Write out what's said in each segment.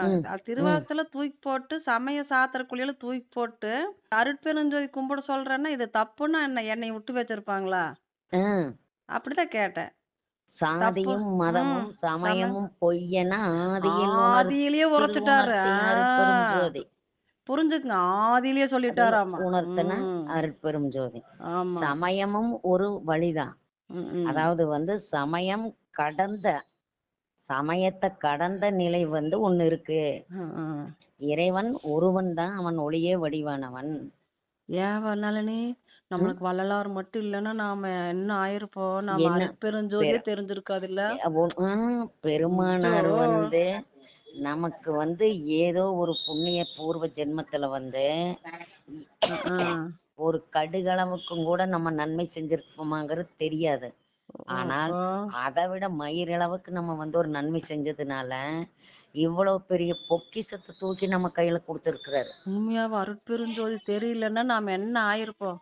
ம் ம் திருவாசல தூக்கி போட்டு, சமய சாத்திரக்குழியில தூக்கி போட்டு, அருட்பெருஞ்சோதி கும்பிட சொல்றேன்னா, இது தப்புன்னா என்ன? என்னைய விட்டு வச்சிருப்பாங்களா? ஆ அப்படிதான் கேட்டேன். தப்பு சாதியும் ம். மதமும் சம சமயமும் பொய்யென ஆதியில் ஆதியிலேயே உரைச்சுட்டாரு. உணர்த்திய அருட்பெரும் ஜோதி. புரிஞ்சுக்குங்க. ஆதியிலேயே அதுல சொல்லிட்டாராமா. உணர்த்தின ம். அருட்பெரும் ஜோதி. ஆமா. சமயமும் ஒரு வழிதான். ம். அதாவது சமயம் கடந்த சமயத்தை கடந்த நிலை ஒண்ணு இருக்கு. ம். இறைவன் ஒருவன் தான், அவன் ஒளியே வடிவானவன். ஏன் நளினி? ம்? நம்மளுக்கு வள்ளலார் மட்டும் இல்லன்னா, நாம என்ன ஆயிருப்போம்? நாம என்ன பெற அருட்பெருஞ்சோதியே தெரிஞ்சிருக்காதுல்ல? அச்சோ! பெருமானார் நமக்கு ஏதோ ஒரு புண்ணிய பூர்வ ஜென்மத்துல ம். ஒரு கடுகளவுக்கும் கூட நம்ம நன்மை செஞ்சிருப்போமாங்கிறது தெரியாது. ஆனால் ஓஹோ! அதை விட மயிரளவுக்கு நம்ம ஒரு நன்மை செஞ்சதுனால இவ்வளவு பெரிய பொக்கிஷத்தை தூக்கி நம்ம கையில கொடுத்துருக்கிறாரு. உண்மையாவா அருட்பெருஞ்சோதி தெரியலன்னா, நாம என்ன ஆயிருப்போம்?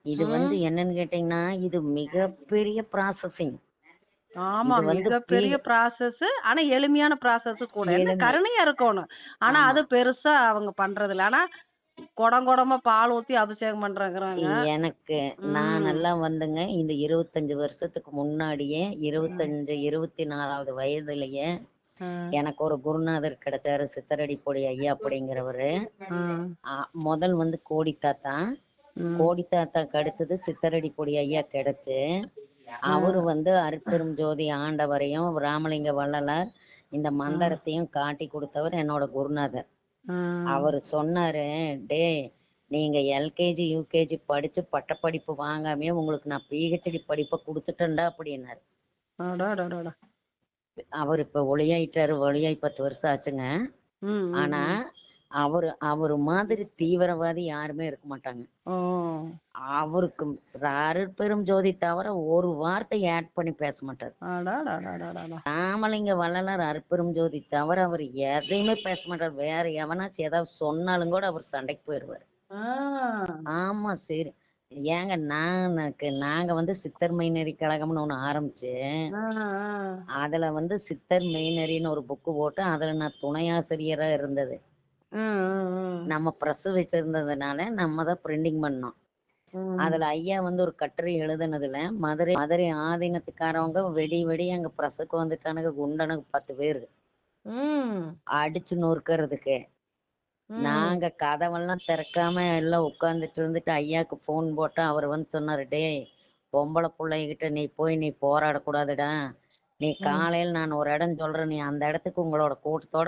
இது ம். என்னன்னு கேட்டீங்கன்னா, இது மிகப்பெரிய ப்ராசஸிங். ஆமா. இது மிகப்பெரிய ப்ராசஸ். ஆனா எளிமையான ப்ராசஸ் கூட. என்ன எளிமை. கருணையா இருக்கணும். ஆனா ஆமா. அது பெருசா அவங்க பண்றதில்ல. ஆனா குடம் குடமா பால் ஊத்தி அபிஷேகம் பண்றேங்கிறாங்க. எனக்கு நான் ம். எல்லாம் இந்த 25 வருஷத்துக்கு முன்னாடியே ம். 25 24வது வயதுலயே ஆ. எனக்கு ஒரு குருநாதர் கிடைச்சாரு, சித்தரடிப்பொடி ஐயா அப்படிங்கிறவரு. ஆ. முதல் கோடி தாத்தா. ம். கோடி தாத்தாக்கு அடுத்தது சித்தரடிப்பொடி ஐயா கிடைச்சு, அவரு ஆ. அருட்பெரும் ஜோதி ஆண்டவரையும் ராமலிங்க வள்ளலார் இந்த ஆ. மந்திரத்தையும் காட்டி கொடுத்தவர் என்னோட குருநாதர். ஆ. அவரு சொன்னாரு, டேய் நீங்க எல்கேஜி யூகேஜி படிச்சு பட்டப்படிப்பு வாங்காமே உங்களுக்கு நான் பிஹெச்டி படிப்பை கொடுத்துட்டேன்டா அப்படின்னாரு. அடடடடா! அவர் இப்ப ஒளியாயிட்டாரு, ஒளியாய் 10 வருஷம் ஆச்சுங்க. ம். ம். ஆனா ம். அவரு மாதிரி தீவிரவாதி யாருமே இருக்க மாட்டாங்க. ஓ! அவருக்கு அருட்பெரும் ஜோதி தவிர ஒரு வார்த்தை ஆட் பண்ணி பேச மாட்டாரு. அடடடடடடா! ராமலிங்க வள்ளலார் அருட்பெரும் ஜோதி தவிர அவர் எதையுமே பேச மாட்டார். வேற எவனாச்சும் ஏதாவது சொன்னாலும் கூட அவர் சண்டைக்கு போயிடுவார். ஆ. ஆமா சரி. ஏங்க நாங்க சித்தர் மெய்நெறி கழகம்னு ஒண்ணு ஆரம்பிச்சு, ஆ. ஆ. அதுல சித்தர் மெய்நெறின்னு ஒரு புக்கு போட்டு அதுல நான் துணையாசிரியரா இருந்தது. ம். ம். நம்ம பிரஸ் வச்சிருந்ததுனால நம்ம தான் பிரிண்டிங் பண்ணோம். ம். அதுல ஐயா ஒரு கட்டுரை எழுதுனதுல மதுரை மதுரை ஆதீனத்துக்காரவங்க வெடி அங்க பிரஸுக்கு வந்துட்டானுங்க, குண்டனுக்கு 10 பேரு ம். அடிச்சு நொறுக்கறதுக்கு. ம். நாங்க கதவெல்லாம் திறக்காம எல்லாம் உட்கார்ந்துட்டு இருந்துட்டு ஐயாக்கு போன் போட்டா அவர் சொன்னாரு, டேய் பொம்பளை பிள்ளைகிட்ட நீ போராடக்கூடாதுடா. நீ ம். காலையில் நான் ஒரு இடம் சொல்றேன், நீ அந்த இடத்துக்கு உங்களோட கூட்டத்தோட